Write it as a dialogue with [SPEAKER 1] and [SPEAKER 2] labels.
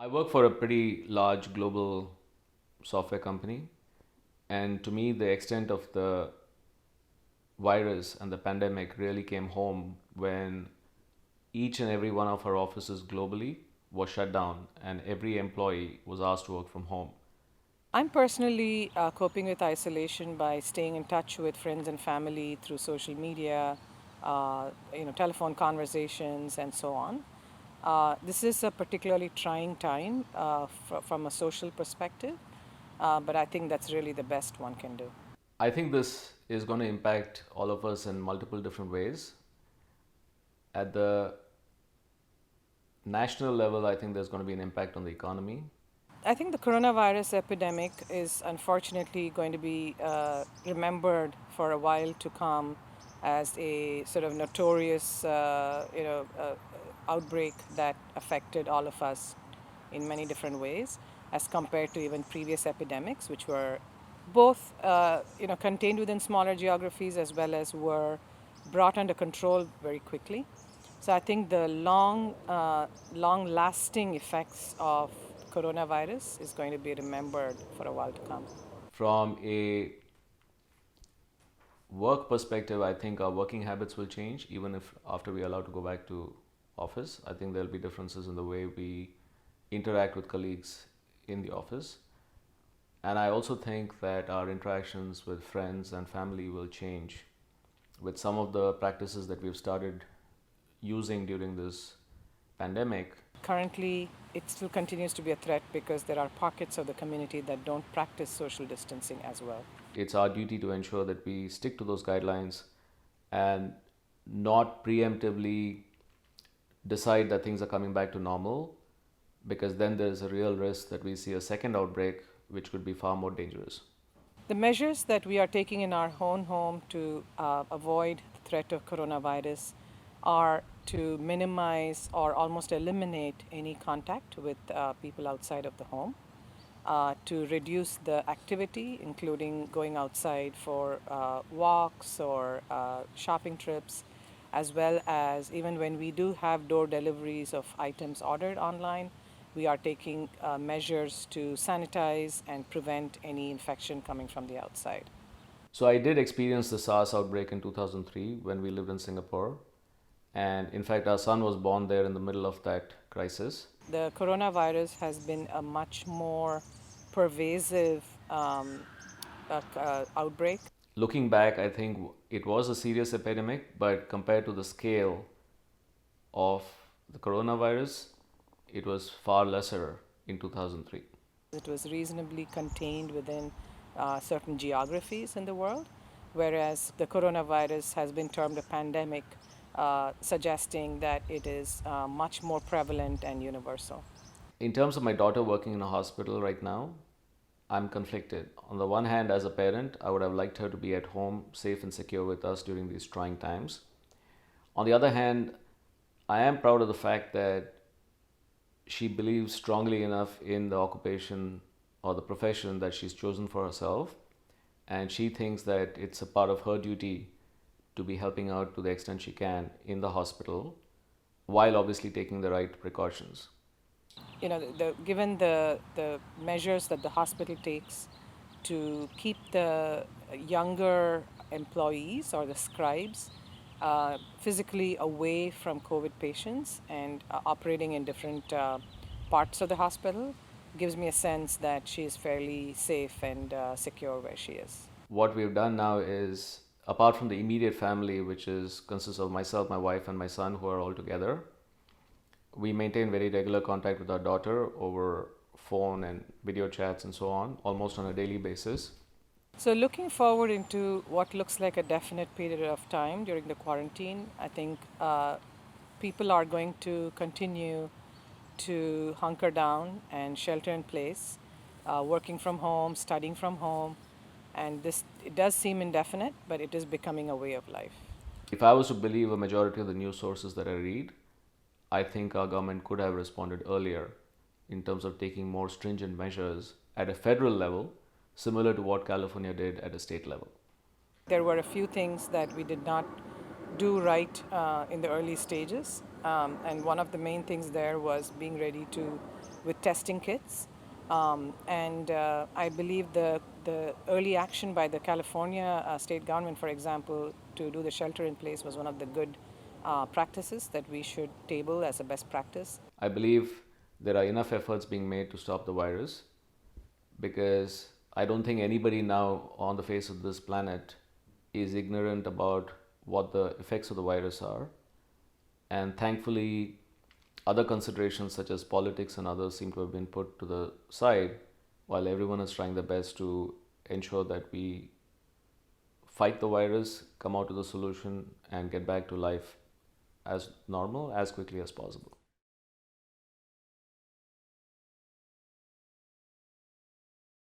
[SPEAKER 1] I work for a pretty large global software company, and to me, the extent of the virus and the pandemic really came home when each and every one of our offices globally was shut down and every employee was asked to work from home.
[SPEAKER 2] I'm personally coping with isolation by staying in touch with friends and family through social media, telephone conversations, and so on. This is a particularly trying time from a social perspective, but I think that's really the best one can do.
[SPEAKER 1] I think this is going to impact all of us in multiple different ways. At the national level, I think there's going to be an impact on the economy.
[SPEAKER 2] I think the coronavirus epidemic is unfortunately going to be remembered for a while to come as a sort of notorious, outbreak that affected all of us in many different ways, as compared to even previous epidemics, which were both, contained within smaller geographies as well as were brought under control very quickly. So I think the long-lasting effects of coronavirus is going to be remembered for a while to come.
[SPEAKER 1] From a work perspective, I think our working habits will change even if after we are allowed to go back to office. I think there'll be differences in the way we interact with colleagues in the office. And I also think that our interactions with friends and family will change with some of the practices that we've started using during this pandemic.
[SPEAKER 2] Currently, it still continues to be a threat because there are pockets of the community that don't practice social distancing as well.
[SPEAKER 1] It's our duty to ensure that we stick to those guidelines and not preemptively decide that things are coming back to normal, because then there's a real risk that we see a second outbreak, which could be far more dangerous.
[SPEAKER 2] The measures that we are taking in our own home to avoid the threat of coronavirus are to minimize or almost eliminate any contact with people outside of the home, to reduce the activity, including going outside for walks or shopping trips, as well as even when we do have door deliveries of items ordered online, we are taking measures to sanitize and prevent any infection coming from the outside.
[SPEAKER 1] So I did experience the SARS outbreak in 2003 when we lived in Singapore. And in fact, our son was born there in the middle of that crisis.
[SPEAKER 2] The coronavirus has been a much more pervasive outbreak.
[SPEAKER 1] Looking back, I think it was a serious epidemic, but compared to the scale of the coronavirus, it was far lesser in 2003.
[SPEAKER 2] It was reasonably contained within certain geographies in the world, whereas the coronavirus has been termed a pandemic, suggesting that it is much more prevalent and universal.
[SPEAKER 1] In terms of my daughter working in a hospital right now, I'm conflicted. On the one hand, as a parent, I would have liked her to be at home, safe and secure with us during these trying times. On the other hand, I am proud of the fact that she believes strongly enough in the occupation or the profession that she's chosen for herself, and she thinks that it's a part of her duty to be helping out to the extent she can in the hospital while obviously taking the right precautions.
[SPEAKER 2] Given the measures that the hospital takes to keep the younger employees or the scribes physically away from COVID patients and operating in different parts of the hospital, gives me a sense that she is fairly safe and secure where she is.
[SPEAKER 1] What we've done now is, apart from the immediate family, which is consists of myself, my wife, and my son, who are all together, we maintain very regular contact with our daughter over phone and video chats and so on, almost on a daily basis.
[SPEAKER 2] So, looking forward into what looks like a definite period of time during the quarantine, I think people are going to continue to hunker down and shelter in place, working from home, studying from home, and this it does seem indefinite, but it is becoming a way of life.
[SPEAKER 1] If I was to believe a majority of the news sources that I read, I think our government could have responded earlier in terms of taking more stringent measures at a federal level, similar to what California did at a state level.
[SPEAKER 2] There were a few things that we did not do right in the early stages. And one of the main things there was being ready to with testing kits. And I believe the early action by the California state government, for example, to do the shelter in place was one of the good practices that we should table as a best practice.
[SPEAKER 1] I believe there are enough efforts being made to stop the virus because I don't think anybody now on the face of this planet is ignorant about what the effects of the virus are. And thankfully, other considerations such as politics and others seem to have been put to the side while everyone is trying their best to ensure that we fight the virus, come out with a solution, and get back to life as normal as quickly as possible.